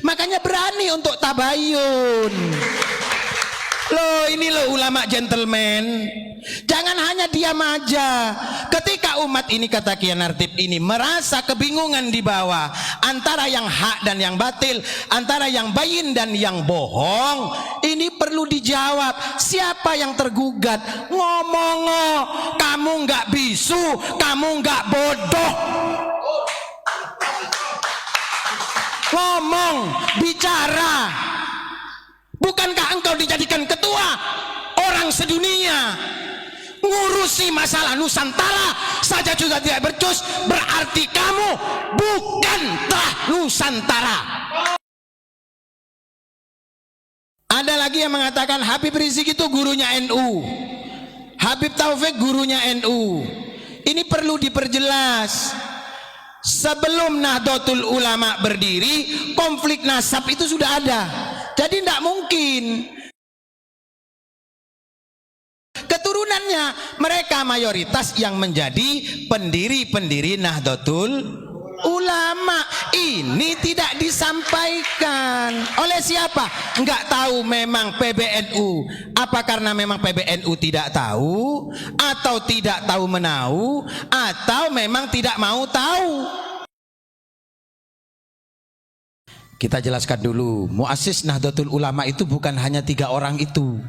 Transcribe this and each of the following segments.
Makanya berani untuk tabayun. Loh, ini loh ulama gentleman. Jangan hanya diam aja. Ketika umat ini, kata Kiai Nartib ini, merasa kebingungan di bawah antara yang hak dan yang batil, antara yang bayin dan yang bohong, ini perlu dijawab. Siapa yang tergugat? Ngomong, kamu nggak bisu, kamu nggak bodoh. Ngomong, bicara. Bukankah engkau dijadikan ketua orang sedunia, ngurusi masalah Nusantara saja juga tidak becus, berarti kamu bukanlah Nusantara. Ada lagi yang mengatakan Habib Rizik itu gurunya NU, Habib Taufik gurunya NU. Ini perlu diperjelas. Sebelum Nahdlatul Ulama berdiri, konflik nasab itu sudah ada. Jadi tidak mungkin keturunannya mereka mayoritas yang menjadi pendiri-pendiri Nahdlatul Ulama. Ini tidak disampaikan oleh siapa? Enggak tahu memang PBNU. Apa karena memang PBNU tidak tahu, atau tidak tahu menahu, atau memang tidak mau tahu? Kita jelaskan dulu, muassis Nahdlatul Ulama itu bukan hanya 3 orang itu.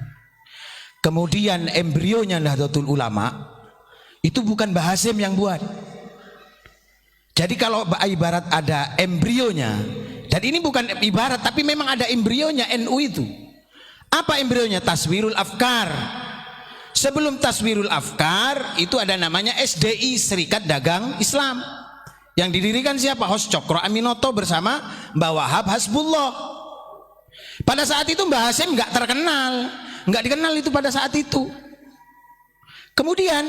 Kemudian embrionya Nahdlatul Ulama itu bukan Mbah Hasyim yang buat. Jadi kalau ibarat ada embrionya, dan ini bukan ibarat tapi memang ada embrionya NU itu. Apa embrionya? Taswirul Afkar. Sebelum Taswirul Afkar itu ada namanya SDI, Serikat Dagang Islam, yang didirikan siapa? Hos Cokro Aminoto bersama Mbah Wahab Hasbullah. Pada saat itu Mbah Hasyim nggak terkenal, nggak dikenal itu pada saat itu. Kemudian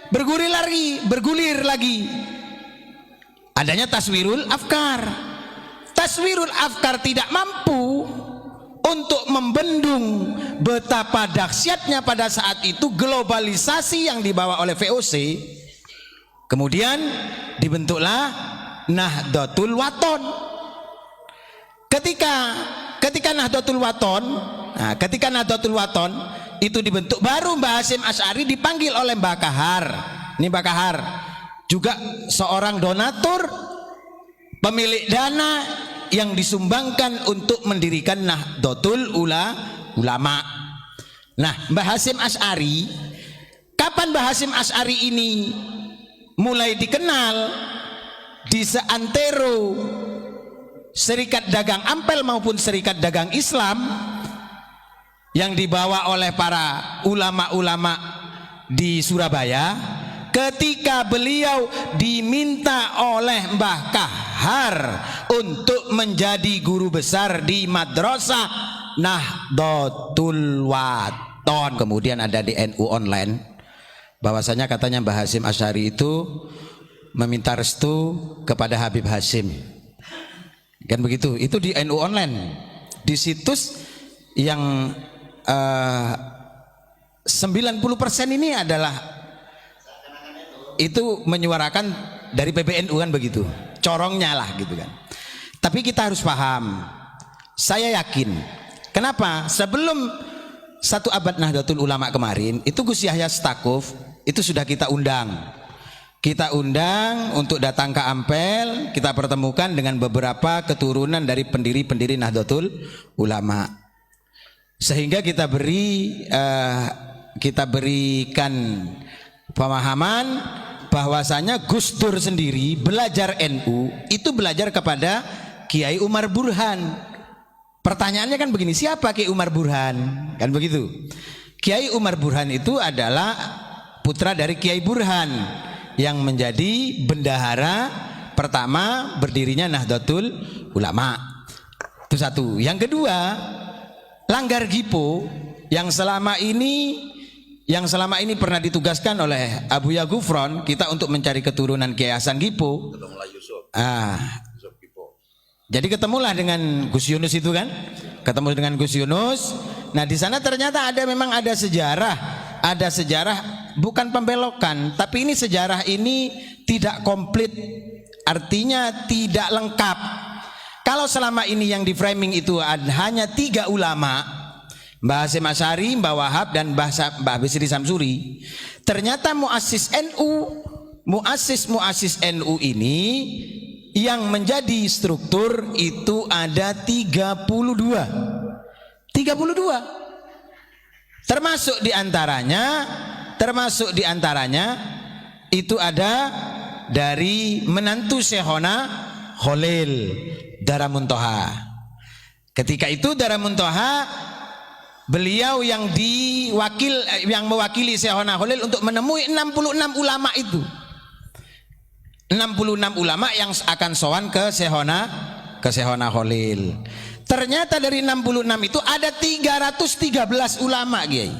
bergulir lagi adanya Taswirul Afkar. Taswirul Afkar tidak mampu untuk membendung betapa dahsyatnya pada saat itu globalisasi yang dibawa oleh VOC. Kemudian dibentuklah Nahdlatul Wathon. Ketika Nahdlatul Wathon, ketika Nahdlatul Wathon itu dibentuk, baru Mbah Hasyim Asy'ari dipanggil oleh Mbah Kahar. Ini Mbah Kahar juga seorang donatur, pemilik dana yang disumbangkan untuk mendirikan Nahdlatul Ulama. Nah, Mbah Hasyim Asy'ari, kapan Mbah Hasyim Asy'ari ini mulai dikenal? Di seantero Serikat Dagang Ampel maupun Serikat Dagang Islam yang dibawa oleh para ulama-ulama di Surabaya, ketika beliau diminta oleh Mbah Kahar untuk menjadi guru besar di Madrasah Nahdlatul Wathon. Kemudian ada di NU Online bahwasanya katanya Mbah Hasyim Asy'ari itu meminta restu kepada Habib Hasyim, kan begitu. Itu di NU Online, di situs yang 90% ini adalah itu menyuarakan dari PBNU, kan begitu, corongnya lah gitu kan. Tapi kita harus paham, saya yakin, kenapa sebelum 1 abad Nahdlatul Ulama kemarin itu Gus Yahya Stakuf itu sudah kita undang untuk datang ke Ampel, kita pertemukan dengan beberapa keturunan dari pendiri-pendiri Nahdlatul Ulama, sehingga kita berikan pemahaman bahwasanya Gus Dur sendiri belajar NU itu belajar kepada Kiai Umar Burhan. Pertanyaannya kan begini, siapa Kiai Umar Burhan? Kan begitu. Kiai Umar Burhan itu adalah putra dari Kiai Burhan yang menjadi bendahara pertama berdirinya Nahdlatul Ulama. Itu satu. Yang kedua, Langgar Gipo yang selama ini pernah ditugaskan oleh Abu Ya Gufron kita untuk mencari keturunan Kiai Hasan Gipo. Jadi ketemulah dengan Gus Yunus itu kan, ketemu dengan Gus Yunus. Nah di sana ternyata memang ada sejarah bukan pembelokan, tapi ini sejarah ini tidak komplit, artinya tidak lengkap. Kalau selama ini yang di framing itu hanya 3 ulama, Mbah Hasyim Asy'ari, Mbah Wahab, dan Mbah Bisri Samsuri, ternyata muassis NU ini yang menjadi struktur itu ada 32. Termasuk diantaranya itu ada dari menantu Syekhona Khalil Daramuntoha. Ketika itu Daramuntoha beliau yang mewakili Syekhona Khalil untuk menemui 66 ulama itu. 66 ulama yang akan sowan ke Syekhona Khalil. Ternyata dari 66 itu ada 313 ulama, Kiai.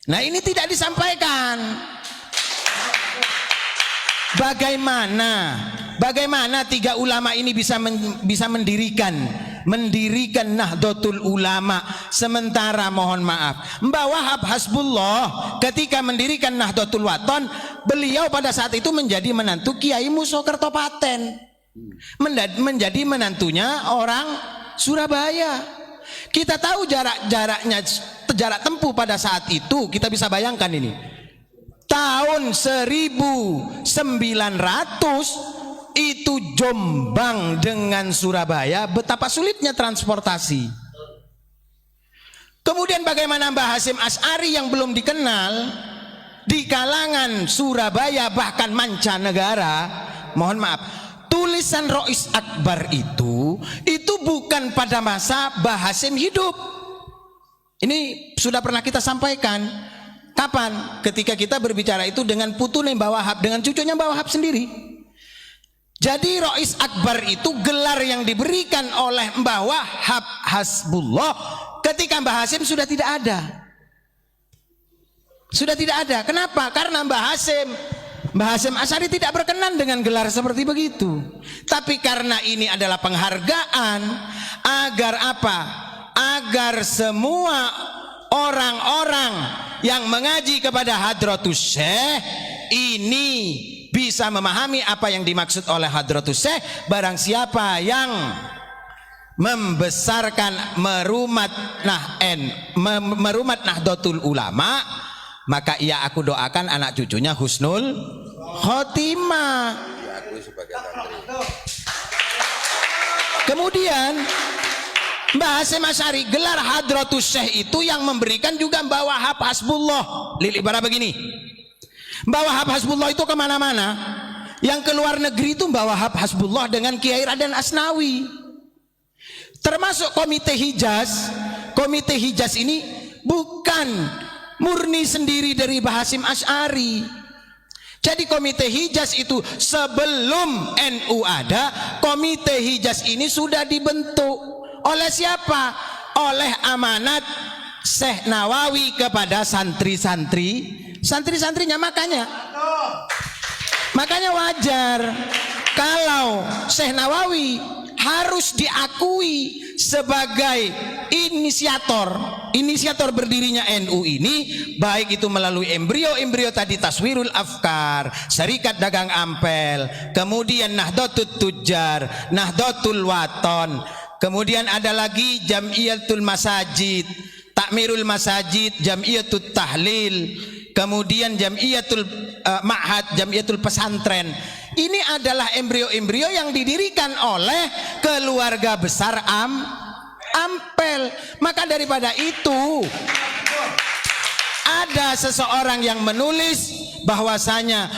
Nah, ini tidak disampaikan. Bagaimana 3 ulama ini bisa mendirikan Nahdlatul Ulama, sementara mohon maaf Mbah Wahab Hasbullah ketika mendirikan Nahdlatul Wathon, beliau pada saat itu menjadi menantu Kiai Musa Kertopaten, menjadi menantunya orang Surabaya. Kita tahu jarak tempuh pada saat itu, kita bisa bayangkan ini tahun 1900 itu Jombang dengan Surabaya, betapa sulitnya transportasi. Kemudian bagaimana Mbah Hasyim Asy'ari yang belum dikenal di kalangan Surabaya bahkan mancanegara. Mohon maaf, tulisan Rois Akbar itu bukan pada masa Mbah Hasyim hidup. Ini sudah pernah kita sampaikan. Kapan? Ketika kita berbicara itu dengan putune Mbah Wahab, dengan cucunya Mbah Wahab sendiri. Jadi Rois Akbar itu gelar yang diberikan oleh Mbah Wahab Hasbullah ketika Mbah Hasyim sudah tidak ada. Kenapa? Karena Mbah Hasyim Asy'ari tidak berkenan dengan gelar seperti begitu. Tapi karena ini adalah penghargaan agar apa? Agar semua orang-orang yang mengaji kepada Hadratus Syekh ini bisa memahami apa yang dimaksud oleh Hadratus Syekh. Barang siapa yang membesarkan merumat Nahdlatul Ulama, maka aku doakan anak cucunya husnul khotimah. Kemudian Mbah Hasyim Asy'ari, gelar Hadratus Syekh itu yang memberikan juga Mbah Wahab Hasbullah. Ibarat begini, Mbah Wahab Hasbullah itu kemana-mana. Yang ke luar negeri itu Mbah Wahab Hasbullah dengan Kiai Raden Asnawi. Termasuk Komite Hijaz. Komite Hijaz ini bukan murni sendiri dari Mbah Hasyim Asy'ari. Jadi Komite Hijaz itu sebelum NU ada, Komite Hijaz ini sudah dibentuk. Oleh siapa? Oleh amanat Syekh Nawawi kepada santri-santrinya. Makanya wajar kalau Syekh Nawawi harus diakui sebagai inisiator berdirinya NU ini, baik itu melalui embrio tadi Taswirul Afkar, Syarikat Dagang Ampel, kemudian Nahdlatul Tujjar, Nahdlatul Wathon, kemudian ada lagi Jamiyatul Masajid, Takmirul Masajid, Jamiyatul Tahlil, kemudian Jamiyatul Ma'had, Jamiyatul Pesantren. Ini adalah embrio-embrio yang didirikan oleh keluarga besar Ampel. Maka daripada itu ada seseorang yang menulis bahwasanya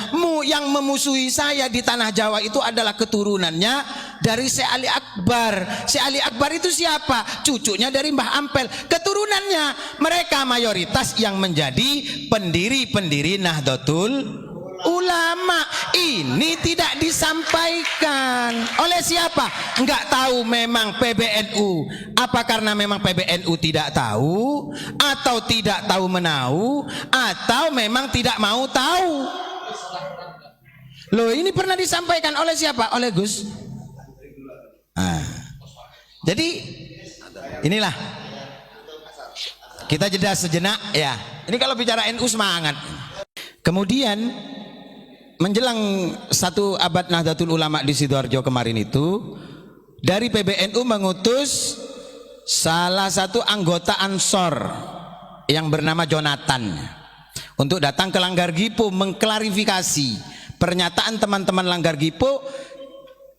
yang memusuhi saya di tanah Jawa itu adalah keturunannya dari Syekh Ali Akbar. Syekh Ali Akbar itu siapa? Cucunya dari Mbah Ampel. Keturunannya mereka mayoritas yang menjadi pendiri-pendiri Nahdlatul Ulama. Ini tidak disampaikan oleh siapa? Enggak tahu memang PBNU. Apa karena memang PBNU tidak tahu, atau tidak tahu menahu, atau memang tidak mau tahu? Loh, ini pernah disampaikan oleh siapa? Oleh Gus. Jadi inilah, kita jeda sejenak ya. Ini kalau bicara NU semangat. Kemudian menjelang 1 abad Nahdlatul Ulama di Sidoarjo kemarin itu, dari PBNU mengutus salah satu anggota Ansor yang bernama Jonathan untuk datang ke Langgar Gipo mengklarifikasi pernyataan teman-teman Langgar Gipo,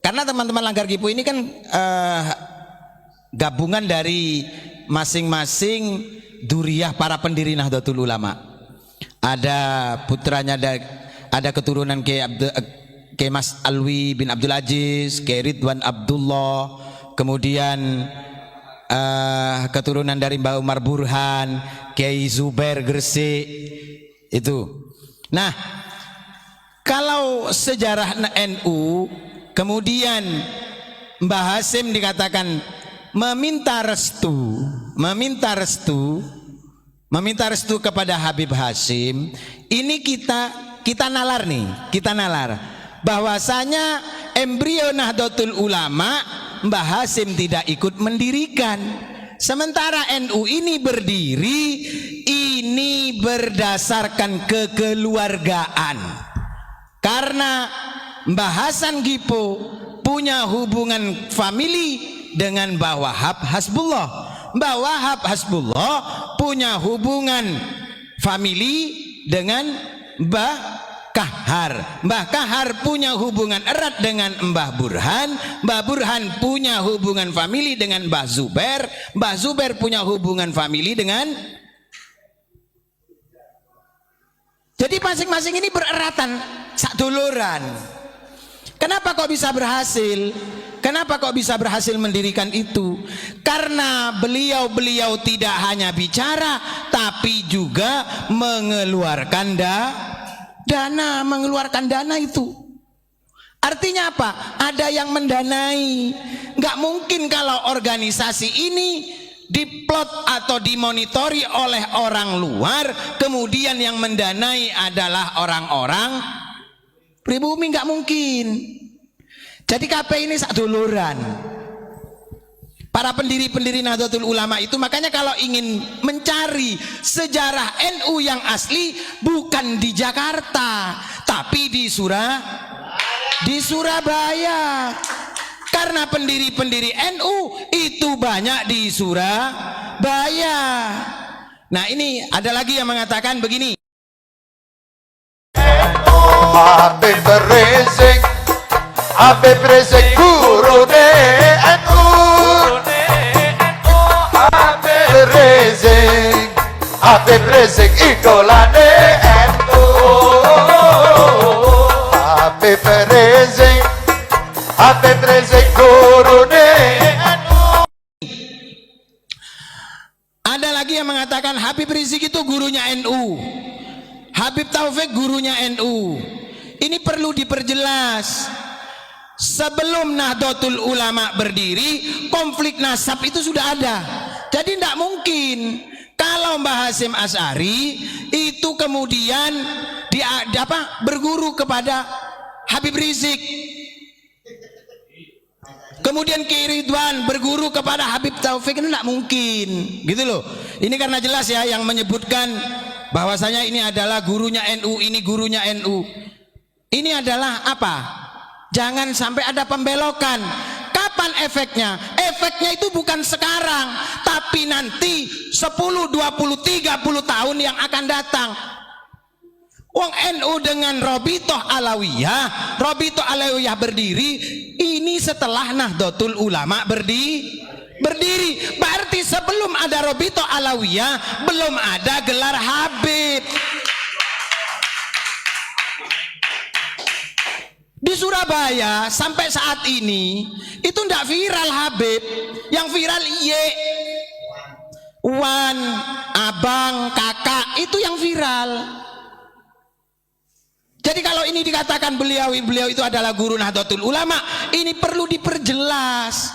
karena teman-teman Langgar Gipo ini kan gabungan dari masing-masing duriyah para pendiri Nahdlatul Ulama. Ada putranya, ada keturunan Kiai Mas Alwi bin Abdul Aziz, Kiai Ridwan Abdullah, kemudian keturunan dari Mbah Umar Burhan, Kiai Zubair Gresik itu. Nah, kalau sejarah NU kemudian Mbah Hasim dikatakan meminta restu kepada Habib Hasim, ini kita nalar bahwasanya embrio Nahdlatul Ulama Mbah Hasim tidak ikut mendirikan, sementara NU ini berdiri ini berdasarkan kekeluargaan, karena Mbah Hasan Gipo punya hubungan famili dengan Mbah Wahab Hasbullah, Mbah Wahab Hasbullah punya hubungan famili dengan Mbah Kahar, Mbah Kahar punya hubungan erat dengan Mbah Burhan, Mbah Burhan punya hubungan famili dengan Mbah Zubair, Mbah Zubair punya hubungan famili dengan, jadi masing-masing ini bereratan saduluran. Kenapa kok bisa berhasil? Kenapa kok bisa berhasil mendirikan itu? Karena beliau tidak hanya bicara tapi juga mengeluarkan dana itu. Artinya apa? Ada yang mendanai. Nggak mungkin kalau organisasi ini diplot atau dimonitori oleh orang luar, kemudian yang mendanai adalah orang-orang pribumi, nggak mungkin. Jadi KP ini saduluran. Para pendiri-pendiri Nahdlatul Ulama itu, makanya kalau ingin mencari sejarah NU yang asli bukan di Jakarta, tapi di Surabaya. Karena pendiri-pendiri NU itu banyak di Surabaya. Nah, ini ada lagi yang mengatakan begini. Habib Rizik guru NU, Habib Rizik idola NU, Habib Rizik guru NU. Ada lagi yang mengatakan Habib Rizik itu gurunya NU, Habib Taufik gurunya NU. Ini perlu diperjelas. Sebelum Nahdlatul Ulama berdiri, konflik nasab itu sudah ada. Jadi tidak mungkin kalau Mbah Hasyim Asy'ari itu kemudian berguru kepada Habib Rizik, kemudian Kiai Ridwan berguru kepada Habib Taufik, itu tidak mungkin, gitu loh. Ini karena jelas ya yang menyebutkan bahwasanya ini adalah gurunya NU, ini gurunya NU. Ini adalah apa? Jangan sampai ada pembelokan. Kapan efeknya? Efeknya itu bukan sekarang, tapi nanti 10, 20, 30 tahun yang akan datang. Wong NU dengan Robitoh Alawiyah berdiri ini setelah Nahdlatul Ulama berdiri. Berarti sebelum ada Robitoh Alawiyah belum ada gelar Habib. Di Surabaya sampai saat ini itu tidak viral Habib, yang viral iye, wan, abang, kakak, itu yang viral. Jadi kalau ini dikatakan beliau itu adalah guru Nahdlatul Ulama, ini perlu diperjelas,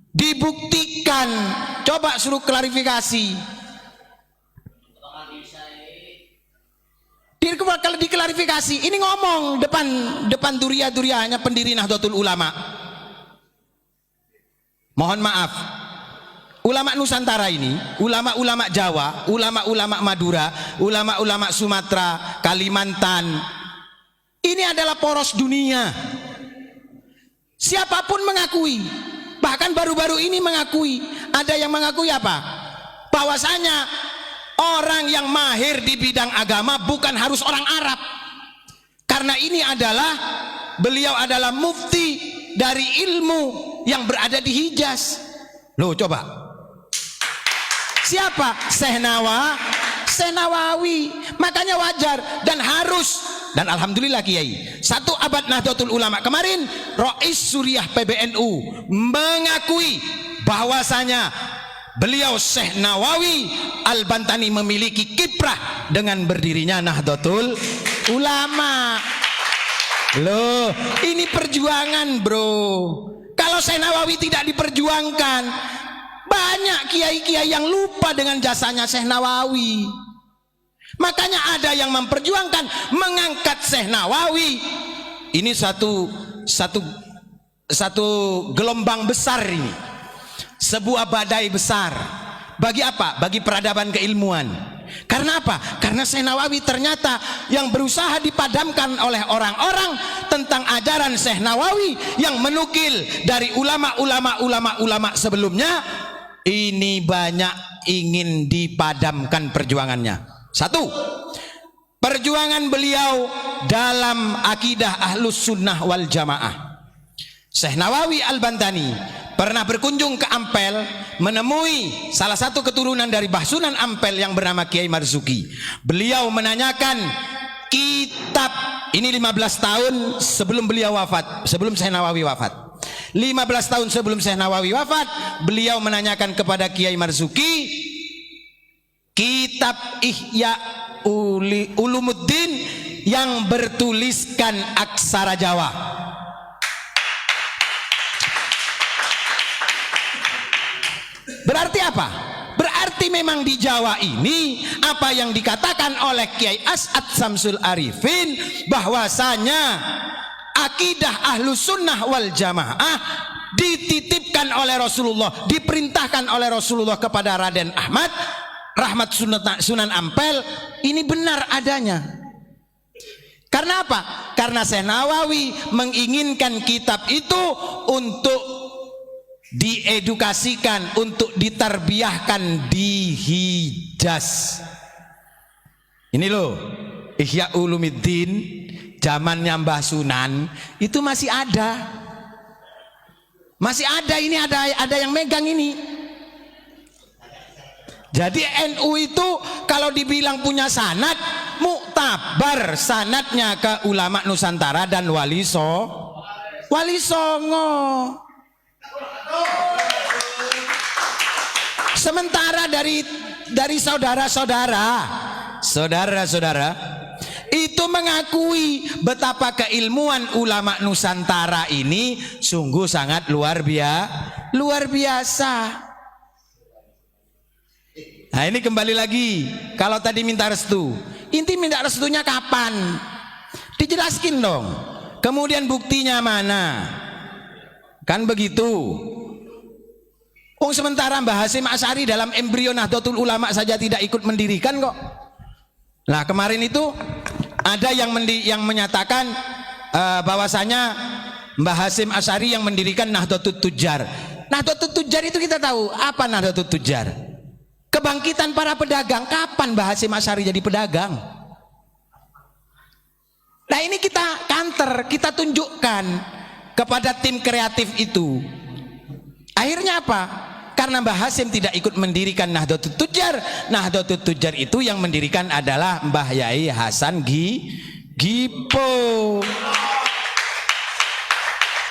dibuktikan. Coba suruh klarifikasi. Kalau diklarifikasi, ini ngomong depan duriya-duriyahnya pendiri Nahdlatul Ulama. Mohon maaf, ulama Nusantara ini, ulama-ulama Jawa, ulama-ulama Madura, ulama-ulama Sumatera, Kalimantan, ini adalah poros dunia. Siapapun mengakui, bahkan baru-baru ini mengakui, ada yang mengakui apa? Bahwasanya orang yang mahir di bidang agama bukan harus orang Arab. Karena ini adalah, beliau adalah mufti dari ilmu yang berada di Hijaz. Loh coba, siapa? Syekh Nawawi. Makanya wajar dan harus, dan alhamdulillah Kiai, 1 abad Nahdlatul Ulama kemarin Rais Suriah PBNU mengakui bahwasanya beliau Syekh Nawawi Al-Bantani memiliki kiprah dengan berdirinya Nahdlatul Ulama. Loh, ini perjuangan bro. Kalau Syekh Nawawi tidak diperjuangkan, banyak kiai-kiai yang lupa dengan jasanya Syekh Nawawi. Makanya ada yang memperjuangkan mengangkat Syekh Nawawi. Ini satu gelombang besar ini, sebuah badai besar. Bagi apa? Bagi peradaban keilmuan. Karena apa? Karena Syekh Nawawi ternyata yang berusaha dipadamkan oleh orang-orang tentang ajaran Syekh Nawawi yang menukil dari ulama sebelumnya, ini banyak ingin dipadamkan perjuangannya. 1, perjuangan beliau dalam akidah Ahlus Sunnah wal Jamaah. Syekh Nawawi Al-Bantani pernah berkunjung ke Ampel, menemui salah satu keturunan dari Bahsunan Ampel yang bernama Kiai Marzuki. Beliau menanyakan kitab ini 15 tahun sebelum beliau wafat, sebelum Syekh Nawawi wafat. 15 tahun sebelum Syekh Nawawi wafat, beliau menanyakan kepada Kiai Marzuki kitab Ihya Ulumuddin yang bertuliskan aksara Jawa. Berarti apa? Berarti memang di Jawa ini apa yang dikatakan oleh Kiai As'ad Samsul Arifin, bahwasanya akidah Ahlus Sunnah wal Jamaah dititipkan oleh Rasulullah, diperintahkan oleh Rasulullah kepada Raden Ahmad Rahmat Sunan Ampel, ini benar adanya. Karena apa? Karena Syekh Nawawi menginginkan kitab itu untuk diedukasikan, untuk ditarbiyahkan di Hijaz. Ini loh, Ihya Ulumuddin zamannya Mbah Sunan itu masih ada. Masih ada, ini ada yang megang ini. Jadi NU itu kalau dibilang punya sanad, muktabar sanadnya ke ulama Nusantara dan Wali Songo. Sementara dari saudara-saudara itu mengakui betapa keilmuan ulama Nusantara ini sungguh sangat luar biasa. Nah ini kembali lagi, kalau tadi minta restu, inti minta restunya kapan? Dijelaskin dong. Kemudian buktinya mana? Kan begitu. Sementara Mbah Hasyim Asy'ari dalam embrio Nahdlatul Ulama saja tidak ikut mendirikan kok. Nah kemarin itu ada yang menyatakan bahwasanya Mbah Hasyim Asy'ari yang mendirikan Nahdlatul Tujjar. Nahdlatul Tujjar itu kita tahu apa Nahdlatul Tujjar? Kebangkitan para pedagang. Kapan Mbah Hasyim Asy'ari jadi pedagang? Nah ini kita counter, kita tunjukkan kepada tim kreatif itu. Akhirnya apa? Karena Mbah Hasyim tidak ikut mendirikan Nahdlatul Tujjar. Nahdlatul Tujjar itu yang mendirikan adalah Mbah Yai Hasan Gipo.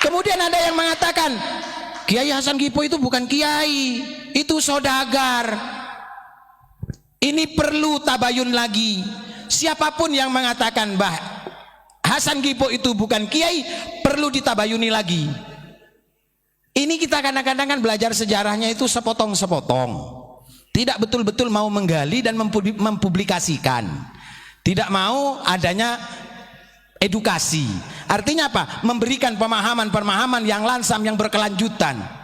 Kemudian ada yang mengatakan Kiai Hasan Gipo itu bukan kiai, itu saudagar. Ini perlu tabayun lagi. Siapapun yang mengatakan Mbah Hasan Gipo itu bukan kiai, perlu ditabayuni lagi. Ini kita kadang-kadang kan belajar sejarahnya itu sepotong-sepotong, tidak betul-betul mau menggali dan mempublikasikan, tidak mau adanya edukasi. Artinya apa? Memberikan pemahaman-pemahaman yang lansam, yang berkelanjutan.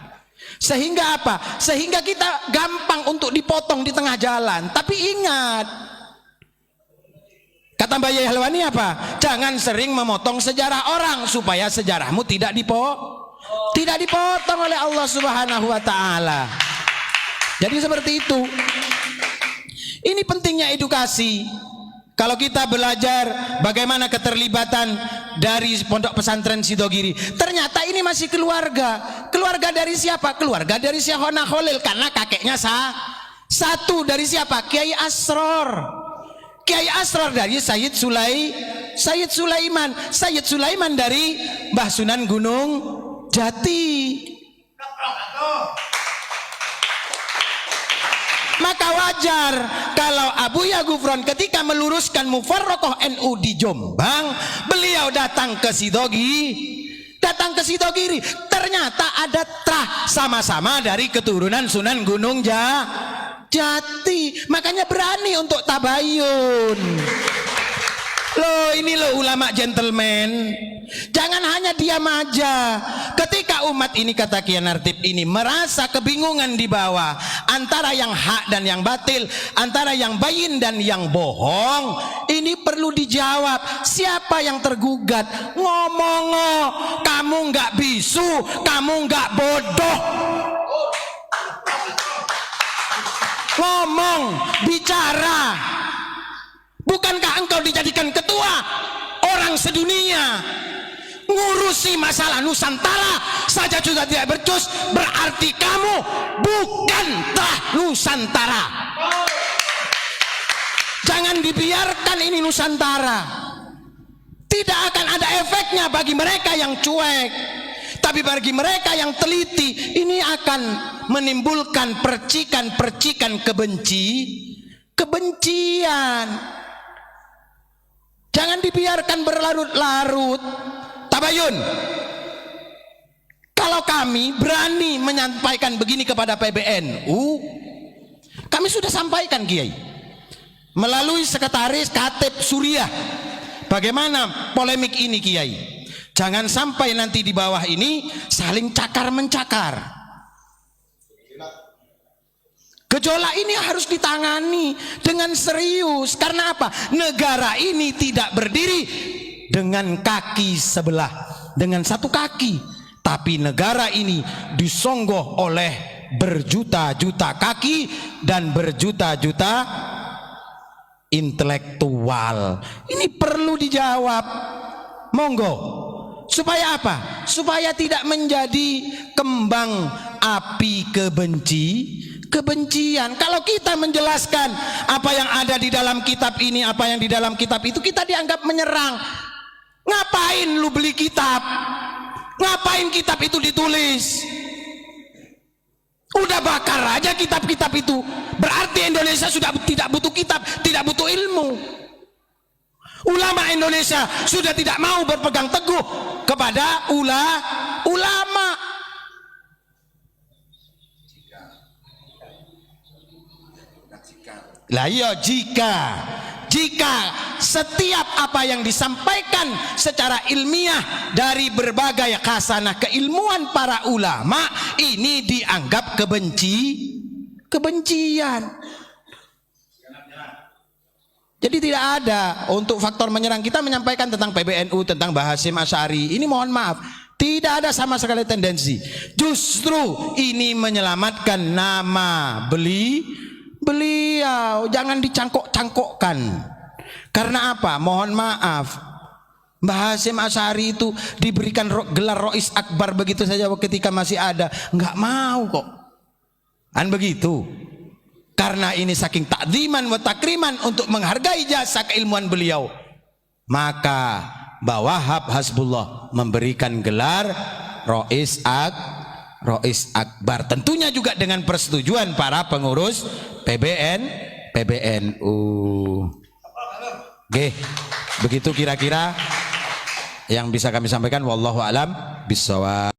Sehingga apa? Sehingga kita gampang untuk dipotong di tengah jalan. Tapi ingat, kata Mbak Yahya Halwani apa? Jangan sering memotong sejarah orang supaya sejarahmu tidak Tidak dipotong oleh Allah Subhanahu wa taala. Jadi seperti itu. Ini pentingnya edukasi. Kalau kita belajar bagaimana keterlibatan dari pondok pesantren Sidogiri, ternyata ini masih keluarga. Keluarga dari siapa? Keluarga dari Syekhona Khalil, karena kakeknya satu. Dari siapa? Kiai Asror. Kiai Asror dari Sayyid Sulaiman. Sayyid Sulaiman dari Mbah Sunan Gunung Jati. Maka wajar kalau Abuya Gufron ketika meluruskan Mufarraqah NU di Jombang, beliau datang ke Sidogiri. Ternyata ada trah sama-sama dari keturunan Sunan Gunung Jati. Makanya berani untuk tabayun. Loh, ini loh ulama gentleman. Jangan hanya diam aja. Ketika umat ini, kata Kiai Nartib ini, merasa kebingungan di bawah antara yang hak dan yang batil, antara yang bayin dan yang bohong, ini perlu dijawab. Siapa yang tergugat? Ngomong, kamu nggak bisu, kamu nggak bodoh. Ngomong, bicara. Bukankah engkau dijadikan ketua orang sedunia? Ngurusi masalah Nusantara saja sudah tidak becus, berarti kamu bukanlah Nusantara. Jangan dibiarkan ini Nusantara. Tidak akan ada efeknya bagi mereka yang cuek, tapi bagi mereka yang teliti ini akan menimbulkan percikan-percikan kebencian. Jangan dibiarkan berlarut-larut. Tabayun. Kalau kami berani menyampaikan begini kepada PBNU, kami sudah sampaikan, Kiai, melalui sekretaris Katib Suriah. Bagaimana polemik ini, Kiai? Jangan sampai nanti di bawah ini saling cakar-mencakar. Gejolak ini harus ditangani dengan serius. Karena apa? Negara ini tidak berdiri dengan kaki sebelah, dengan satu kaki, tapi negara ini disonggoh oleh berjuta-juta kaki dan berjuta-juta intelektual. Ini perlu dijawab. Monggo. Supaya apa? Supaya tidak menjadi kembang api kebencian. Kalau kita menjelaskan apa yang ada di dalam kitab ini, apa yang di dalam kitab itu, kita dianggap menyerang. Ngapain lu beli kitab? Ngapain kitab itu ditulis? Udah bakar aja kitab-kitab itu. Berarti Indonesia sudah tidak butuh kitab, tidak butuh ilmu. Ulama Indonesia sudah tidak mau berpegang teguh kepada ulama. Lah iya, jika setiap apa yang disampaikan secara ilmiah dari berbagai khasanah keilmuan para ulama ini dianggap kebencian. Jadi tidak ada untuk faktor menyerang. Kita menyampaikan tentang PBNU, tentang Mbah Hasyim Asy'ari. Ini mohon maaf, tidak ada sama sekali tendensi. Justru ini menyelamatkan nama beliau. Jangan dicangkok-cangkokkan. Karena apa? Mohon maaf, Mbah Hasyim Asy'ari itu diberikan gelar Rois Akbar begitu saja ketika masih ada. Nggak mau kok. Kan begitu. Karena ini saking takziman wa takriman untuk menghargai jasa keilmuan beliau, maka Mbah Wahab Hasbullah memberikan gelar Rois Akbar, tentunya juga dengan persetujuan para pengurus PBNU. Oke, begitu kira-kira yang bisa kami sampaikan. Wallahu a'lam bishawab.